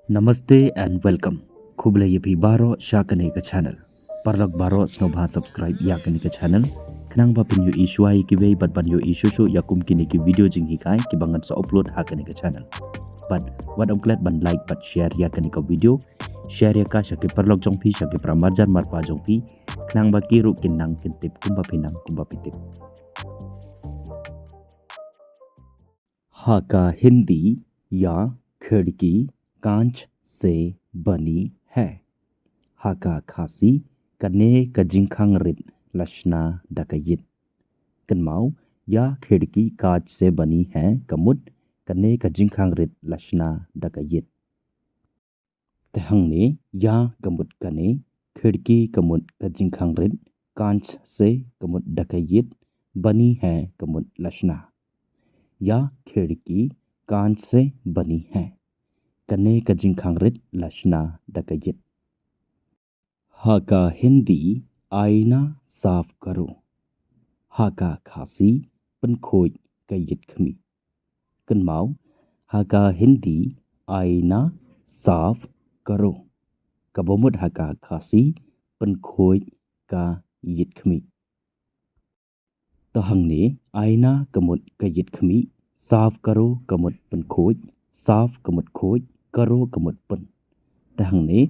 Namaste and welcome. Khubla yepi baro shakane ka channel. Parlak baro snobha subscribe yakane ka channel. Khnang ba pin yu ishuai ki wei bat ban yu ishu yakum kini ki video jing hikai ki bangan sa upload hakane ka channel. But what I'm glad ban like but share yakane ka video. Share ya ka shaki parlak jongpi shaki pramarjan marpa jongpi. Khnang ba kiru kinang kintip kumba pinang kumba pitip. हा का हिंदी या खिड़की कांच से बनी है. हा का खासी कने कजिंखांग रित लशना डकयित. कनमाउ या खिड़की कांच से बनी है कमुट कने कजिंखांग रित लशना डकयित. तहंगने या कमुट कने खिड़की कमुट कजिंखांग रित कांच से कमुट डकयित बनी है कमुट लशना. या खिड़की कांच से बनी है कने कजिंखांगरित लशना डकयित. हा का हिंदी आईना साफ करो. हा का खासी पनखोई कयित खमी. कनमाउ हा का हिंदी आईना साफ करो. कबोमुद हा का खासी पनखोई का यित खमी. तहंगने आईना कमुट कयित खमी साफ करो कमुट पन खोज साफ कमुट खोज करो कमुट पन. तहंगने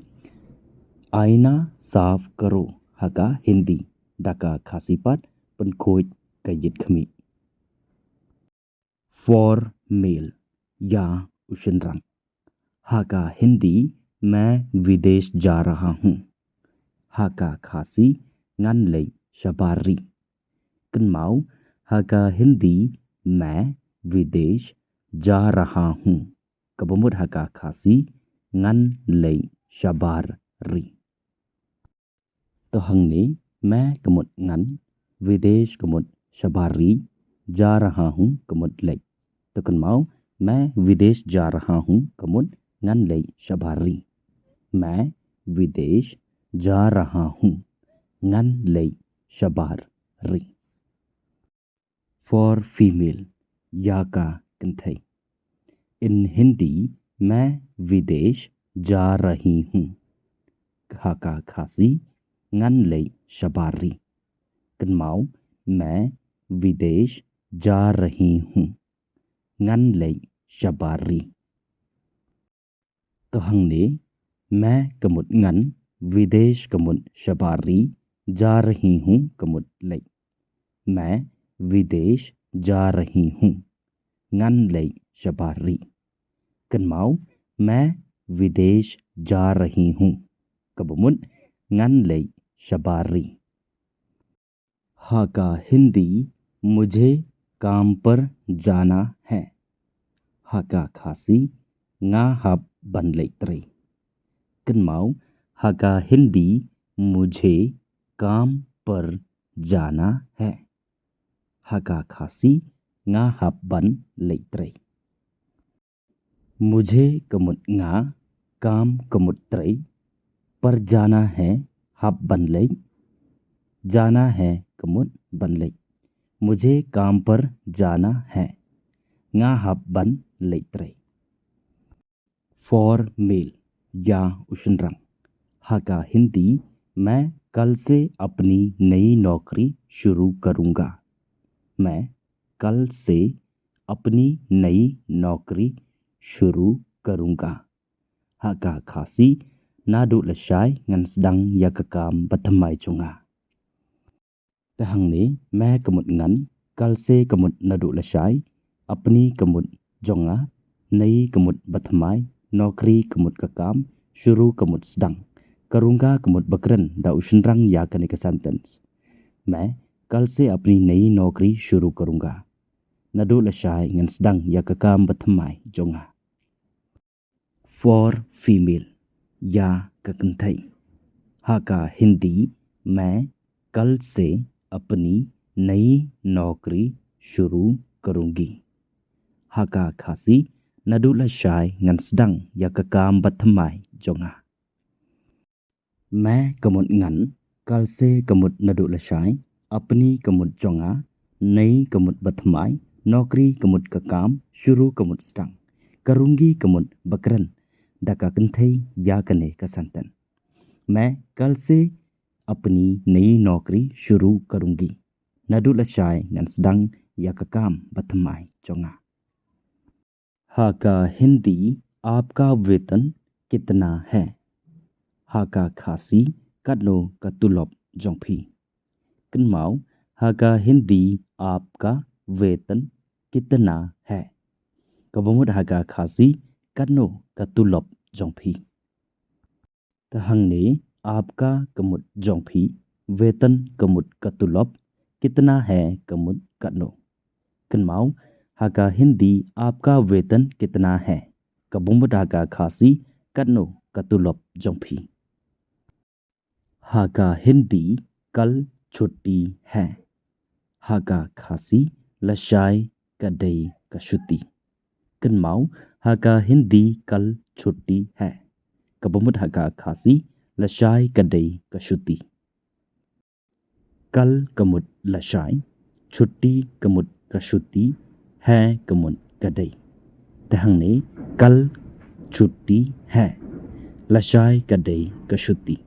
आईना साफ करो हका हिंदी डाका खासीपात पन खोज कयित खमी. फॉर मेल या उशनरंग. हका हिंदी मैं विदेश जा रहा हूँ. हका खासी ngăn lei शबारी. कनमाउ हका हिंदी मैं विदेश जा रहा हूँ. कबमुद हका खासी ngăn lei शबारी. तहंगने मैं कमुद ngăn विदेश कमुद शबारी जा रहा हूँ कमुद लई. तो कनमाउ मैं विदेश जा रहा हूँ कमुद ngăn lei शबारी. मैं विदेश जा रहा हूँ ngăn lei शबारी. फॉर फीमेल या का कंथई. इन हिंदी मैं विदेश जा रही हूँ. हाका खासी ngăn lei शबारी. कनमाउ मैं विदेश जा रही हूँ ngăn lei शबारी. तहंगने मैं कमुट ngăn विदेश कमुट शबारी जा रही हूँ कमुट लई. मैं विदेश जा रही हूँ ngăn lei शबारी. कनमाउ मैं विदेश जा रही हूँ कबमुन ngăn lei शबारी. हा का हिंदी मुझे काम पर जाना है. हा का खासी nga हब बन लेतरे. कनमाउ हा का हिंदी मुझे काम पर जाना है. हा का खासी nga हब बन लेतरे. मुझे कमुट nga काम कमुट त्रई पर जाना है हब बन लई. जाना है कमुट बन लई. मुझे काम पर जाना है nga हब बन लेतरे. फॉर मेल या उशनरंग. हा का हिंदी मैं कल से अपनी नई नौकरी शुरू करूँगा. मैं कल से अपनी नई नौकरी शुरू करूँगा. हा का खासी Nadu लशाय ngăn sedang ya kekam batamai chunga. तहंगने मैं कमुट ngăn कल से कमुट नदु लशाय अपनी कमुट जोंगा नई कमुट बथमाई नौकरी कमुट का काम शुरू कमुट sedang करूँगा कमुट बकरन दा उशनरंग या कने का सेंटेंस. मैं कल से अपनी नई नौकरी शुरू करूँगा. नदु लशाय ngăn sedang या ककाम बथमाई जोंगा. फॉर फीमेल या ककंथई. हा का हिंदी मैं कल से अपनी नई नौकरी शुरू करूँगी. हा का खासी nadu lashai ngăn sedang ya kekam batamai jonga. मैं कमुट ngăn कल से कमुट nadu lashai अपनी कमुट जोंगा नई कमुट बथमाई नौकरी कमुट का काम शुरू कमुट sedang करूँगी कमुट बकरन डका कंथे या कने का संतन। मैं कल से अपनी नई नौकरी शुरू करूंगी। नडु लशाय ngансdang या का काम बथमाई चोंगा। हाका हिंदी आपका वेतन कितना है? हाका खासी कदनो कतुलप जोंफी। कन्माओ हाका हिंदी आपका वेतन कितना है? कबमुद हाका खासी कदनो कतुलप जोंफी। तहंगने आपका कमुद जोंफी वेतन कमुद कतुलप कितना है कमुद कदनो। कन्माओ हाका हिंदी आपका वेतन कितना है? कबमुद हाका खासी कदनो कतुलप जोंफी। हाका हिंदी कल छुट्टी है। हाका खासी लशाय कदई कशुती। कन्माओ हाका हिंदी कल छुट्टी है। कबमुद हाका खासी लशाय कदई कशुती। कल कमुद लशाय छुट्टी कमुद कशुती है कमुद कदई। तहंगने कल छुट्टी है लशाय कदई कशुती।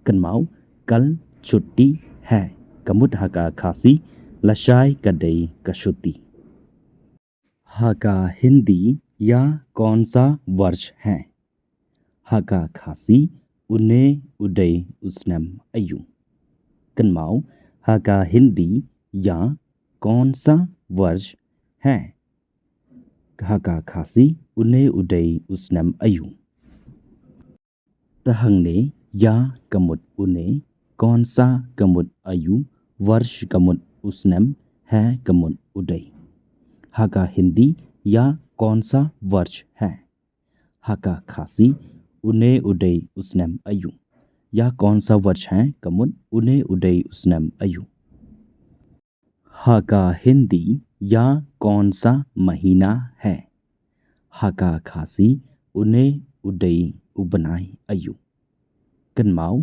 कन्माओ कल छुट्टी है कमुद हाका खासी लशाय कदई कशुती। हाका हिंदी या कौन सा वर्ष है? हाका खासी उन्ने उदय उसनम अयु। कन्माओ हाका हिंदी या कौन सा वर्ष है? हाका खासी उन्ने उदय उसनम अयु। तहंगने या कमुद उन्ने कौन सा कमुद अयु वर्ष कमुद उसनम है कमुद उदय। हाका हिंदी या कौन सा वर्ष है? हाका खासी उन्ने उदय उसनम अयु। या कौन सा वर्ष है कमुद उन्ने उदय उसनम अयु। हाका हिंदी या कौन सा महीना है? हाका खासी उन्ने उदय उबनाई अयु। कन्माओ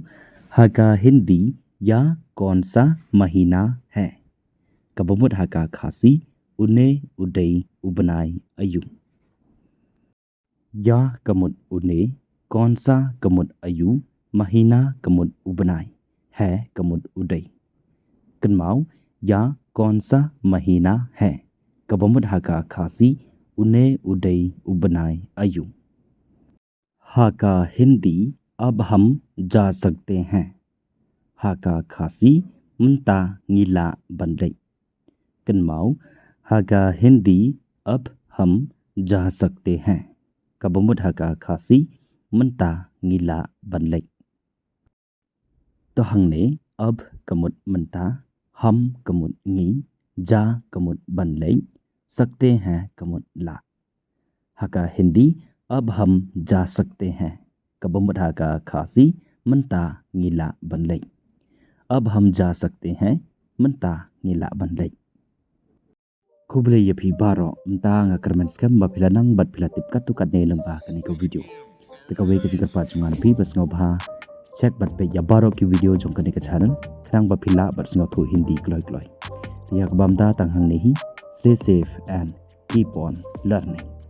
हाका हिंदी या कौन सा महीना है? कबमुद हाका खासी उन्ने उदय उबनाई अयु। या कमुद उन्ने कौन सा कमुद अयु महीना कमुद उबनाई है कमुद उदय। कन्माओ या कौन सा महीना है? कबमुद हाका खासी उन्ने उदय उबनाई अयु। हाका हिंदी अब हम जा सकते हैं। हाका खासी मुंता नीला बनरई। कन्माओ हाका हिंदी अब हम जा सकते हैं। कबमुद हाका खासी मुंता नीला बनलई। तहंगने अब कमुद मुंता हम कमुद नी जा कमुद बनलई सकते हैं कमुद ला। हाका हिंदी अब हम जा सकते हैं। कबमुद हाका खासी मुंता नीला बनलई। अब हम जा सकते हैं मुंता नीला बनलई। खुबले यफी बारो मता ngakarman skam bapila nang batpila tip katu katne lamba kani ko video tekawe ke sikar pa chungan phi basno bha check bat pe ya baro ki video jong kani ka chanan khrang bapila basno thu hindi kloi kloi tiyak bamda tanghang nehi stay safe and keep on learning.